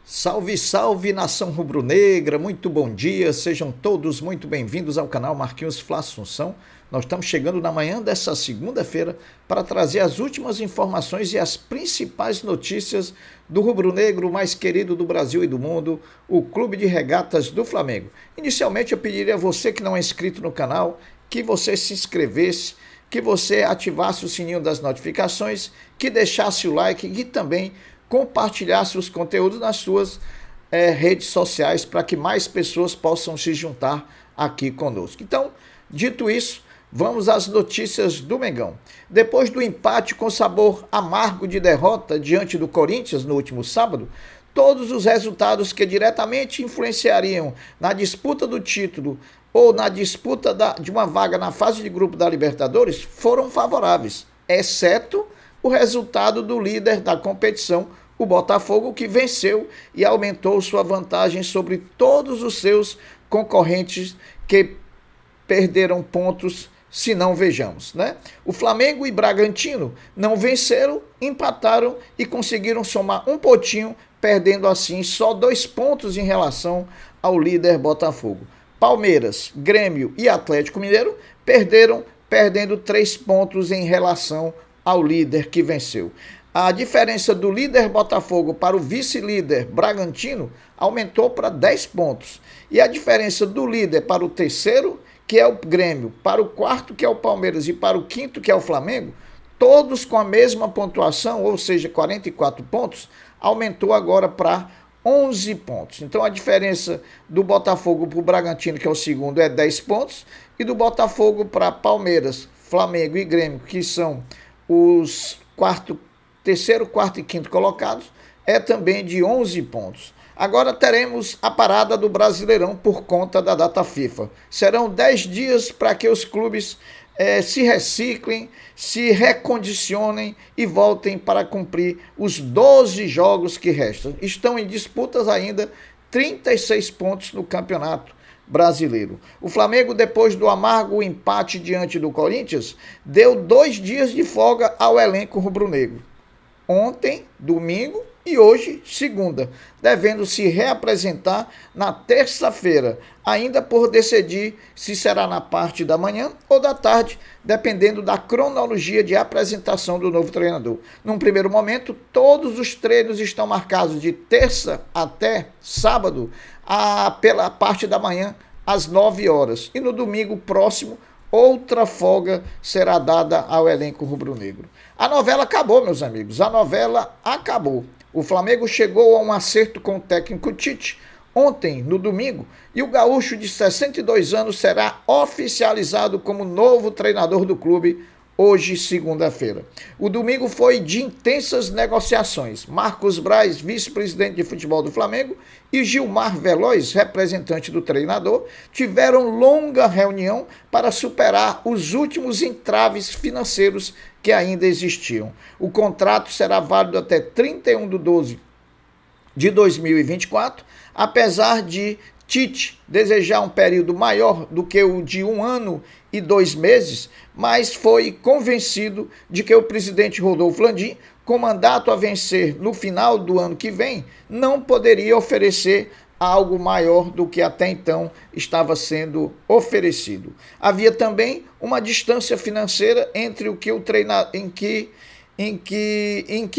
Salve, salve, nação rubro-negra, muito bom dia, sejam todos muito bem-vindos ao canal Marquinhos Fla Assunção. Nós estamos chegando na manhã dessa segunda-feira para trazer as últimas informações e as principais notícias do rubro-negro mais querido do Brasil e do mundo, o Clube de Regatas do Flamengo. Inicialmente eu pediria a você que não é inscrito no canal, que você se inscrevesse, que você ativasse o sininho das notificações, que deixasse o like e também compartilhasse os conteúdos nas suas redes sociais para que mais pessoas possam se juntar aqui conosco. Então, dito isso, vamos às notícias do Mengão. Depois do empate com sabor amargo de derrota diante do Corinthians no último sábado, todos os resultados que diretamente influenciariam na disputa do título ou na disputa de uma vaga na fase de grupo da Libertadores foram favoráveis, exceto o resultado do líder da competição, o Botafogo, que venceu e aumentou sua vantagem sobre todos os seus concorrentes que perderam pontos, se não vejamos, né? O Flamengo e Bragantino não venceram, empataram e conseguiram somar um pontinho, perdendo assim só 2 pontos em relação ao líder Botafogo. Palmeiras, Grêmio e Atlético Mineiro perderam, perdendo 3 pontos em relação ao líder que venceu. A diferença do líder Botafogo para o vice-líder Bragantino aumentou para 10 pontos. E a diferença do líder para o terceiro, que é o Grêmio, para o quarto, que é o Palmeiras, e para o quinto, que é o Flamengo, todos com a mesma pontuação, ou seja, 44 pontos, aumentou agora para 11 pontos. Então a diferença do Botafogo para o Bragantino, que é o segundo, é 10 pontos, e do Botafogo para Palmeiras, Flamengo e Grêmio, que são os terceiro, quarto e quinto colocados, é também de 11 pontos. Agora teremos a parada do Brasileirão por conta da data FIFA. Serão 10 dias para que os clubes se reciclem, se recondicionem e voltem para cumprir os 12 jogos que restam. Estão em disputas ainda 36 pontos no Campeonato Brasileiro. O Flamengo, depois do amargo empate diante do Corinthians, deu 2 dias de folga ao elenco rubro-negro. Ontem, domingo, e hoje, segunda, devendo se reapresentar na terça-feira, ainda por decidir se será na parte da manhã ou da tarde, dependendo da cronologia de apresentação do novo treinador. Num primeiro momento, todos os treinos estão marcados de terça até sábado, pela parte da manhã, às 9 horas. E no domingo próximo, outra folga será dada ao elenco rubro-negro. A novela acabou, meus amigos, a novela acabou. O Flamengo chegou a um acerto com o técnico Tite ontem, no domingo, e o gaúcho de 62 anos será oficializado como novo treinador do clube hoje, segunda-feira. O domingo foi de intensas negociações. Marcos Braz, vice-presidente de futebol do Flamengo, e Gilmar Veloz, representante do treinador, tiveram longa reunião para superar os últimos entraves financeiros que ainda existiam. O contrato será válido até 31/12 de 2024, apesar de Tite desejar um período maior do que o de 1 ano e 2 meses, mas foi convencido de que o presidente Rodolfo Landim, com mandato a vencer no final do ano que vem, não poderia oferecer algo maior do que até então estava sendo oferecido. Havia também uma distância financeira entre o que o treinador, em que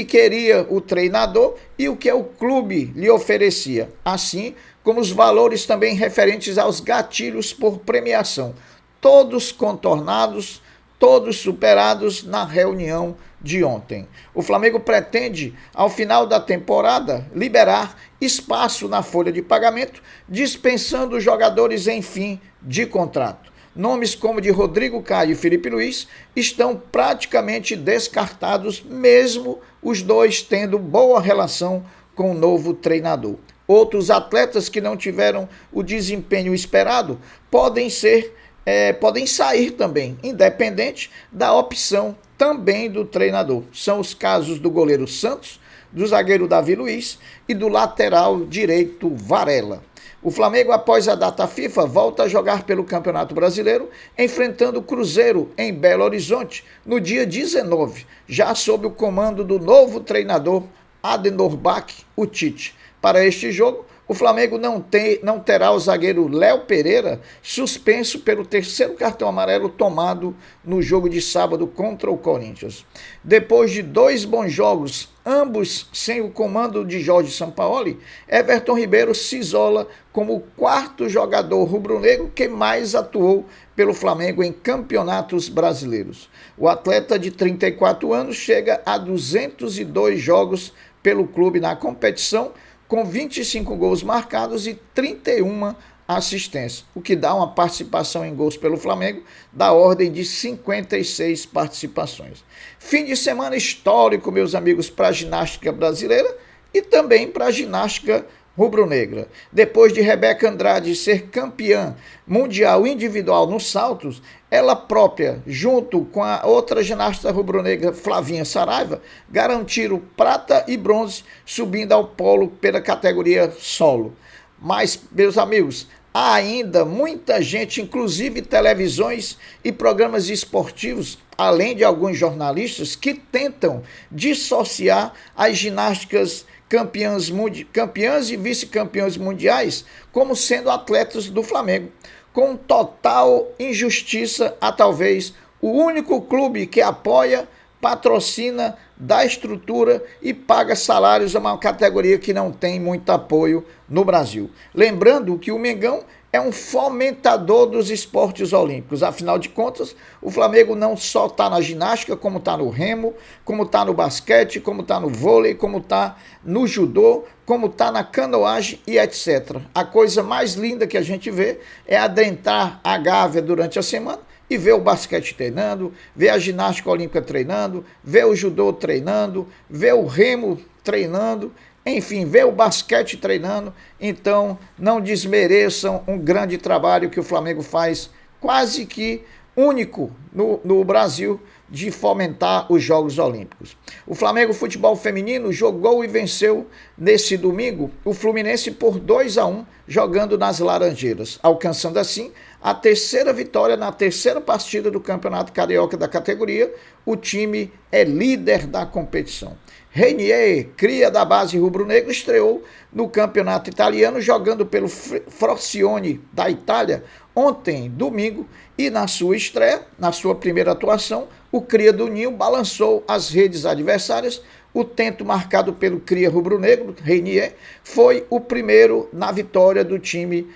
queria o treinador e o que o clube lhe oferecia, assim como os valores também referentes aos gatilhos por premiação, todos contornados, todos superados na reunião de ontem. O Flamengo pretende, ao final da temporada, liberar espaço na folha de pagamento, dispensando os jogadores em fim de contrato. Nomes como de Rodrigo Caio e Felipe Luiz estão praticamente descartados, mesmo os dois tendo boa relação com o novo treinador. Outros atletas que não tiveram o desempenho esperado podem sair também, independente da opção também do treinador. São os casos do goleiro Santos, do zagueiro Davi Luiz e do lateral direito Varela. O Flamengo, após a data FIFA, volta a jogar pelo Campeonato Brasileiro, enfrentando o Cruzeiro em Belo Horizonte no dia 19, já sob o comando do novo treinador Adenor Bach, o Tite. Para este jogo, o Flamengo não terá o zagueiro Léo Pereira, suspenso pelo terceiro cartão amarelo tomado no jogo de sábado contra o Corinthians. Depois de 2 bons jogos, ambos sem o comando de Jorge Sampaoli, Everton Ribeiro se isola como o 4º jogador rubro-negro que mais atuou pelo Flamengo em campeonatos brasileiros. O atleta de 34 anos chega a 202 jogos pelo clube na competição, com 25 gols marcados e 31 assistências, o que dá uma participação em gols pelo Flamengo da ordem de 56 participações. Fim de semana histórico, meus amigos, para a ginástica brasileira e também para a ginástica rubro-negra. Depois de Rebeca Andrade ser campeã mundial individual nos saltos, ela própria, junto com a outra ginasta rubro-negra Flavinha Saraiva, garantiram prata e bronze, subindo ao polo pela categoria solo. Mas, meus amigos, há ainda muita gente, inclusive televisões e programas esportivos, além de alguns jornalistas, que tentam dissociar as ginásticas campeãs e vice-campeãs mundiais como sendo atletas do Flamengo, com total injustiça a talvez o único clube que apoia, patrocina, dá estrutura e paga salários a uma categoria que não tem muito apoio no Brasil. Lembrando que o Mengão é um fomentador dos esportes olímpicos. Afinal de contas, o Flamengo não só está na ginástica, como está no remo, como está no basquete, como está no vôlei, como está no judô, como está na canoagem e etc. A coisa mais linda que a gente vê é adentrar a Gávea durante a semana e ver o basquete treinando, ver a ginástica olímpica treinando, ver o judô treinando, ver o remo treinando, enfim, ver o basquete treinando. Então, não desmereçam um grande trabalho que o Flamengo faz, quase que único no Brasil, de fomentar os Jogos Olímpicos. O Flamengo Futebol Feminino jogou e venceu nesse domingo o Fluminense por 2-1, jogando nas Laranjeiras, alcançando assim a 3ª vitória na 3ª partida do Campeonato Carioca da categoria. O time é líder da competição. Reinier, cria da base rubro-negro, estreou no campeonato italiano, jogando pelo Frosinone da Itália ontem, domingo, e na sua estreia, na sua primeira atuação, o cria do Ninho balançou as redes adversárias. O tento marcado pelo cria rubro-negro, Reinier, foi o primeiro na vitória do time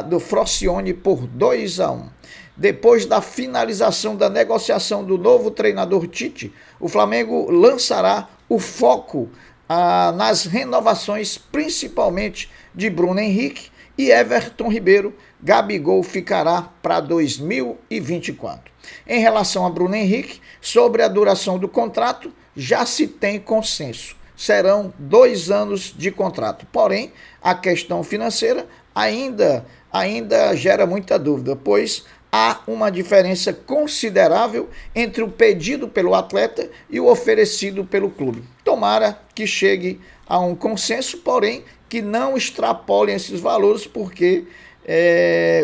do Frosinone por 2-1. Depois da finalização da negociação do novo treinador Tite, o Flamengo lançará o foco nas renovações, principalmente de Bruno Henrique e Everton Ribeiro. Gabigol ficará para 2024. Em relação a Bruno Henrique, sobre a duração do contrato, já se tem consenso. Serão 2 anos de contrato. Porém, a questão financeira ainda gera muita dúvida, pois há uma diferença considerável entre o pedido pelo atleta e o oferecido pelo clube. Tomara que chegue a um consenso, porém que não extrapolem esses valores, porque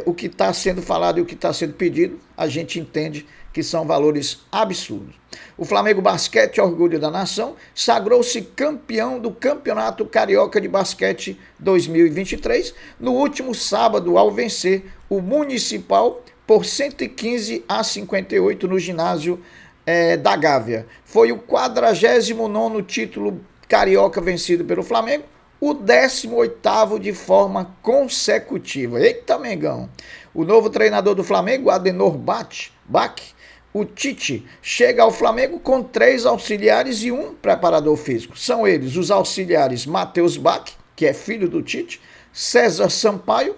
o que está sendo falado e o que está sendo pedido, a gente entende que são valores absurdos. O Flamengo Basquete, orgulho da nação, sagrou-se campeão do Campeonato Carioca de Basquete 2023 no último sábado, ao vencer o Municipal por 115-58 no ginásio da Gávea. Foi o 49º título carioca vencido pelo Flamengo, o 18º de forma consecutiva. Eita, Mengão! O novo treinador do Flamengo, Adenor Bach, o Tite, chega ao Flamengo com 3 auxiliares e 1 preparador físico. São eles os auxiliares Matheus Bach, que é filho do Tite, César Sampaio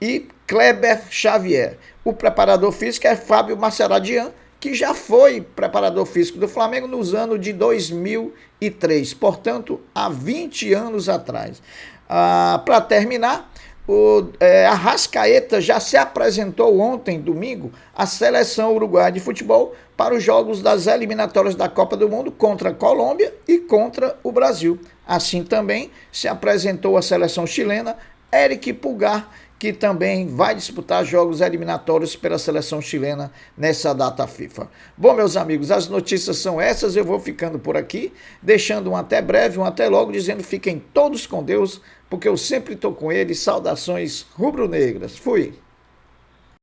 e Kleber Xavier. O preparador físico é Fábio Maceradian, que já foi preparador físico do Flamengo nos anos de 2003, portanto, há 20 anos atrás. Para terminar, Arrascaeta já se apresentou ontem, domingo, à seleção uruguaia de futebol para os jogos das eliminatórias da Copa do Mundo contra a Colômbia e contra o Brasil. Assim também se apresentou a seleção chilena Eric Pulgar, que também vai disputar jogos eliminatórios pela seleção chilena nessa data FIFA. Bom, meus amigos, as notícias são essas, eu vou ficando por aqui, deixando um até breve, um até logo, dizendo fiquem todos com Deus, porque eu sempre estou com ele. Saudações rubro-negras. Fui!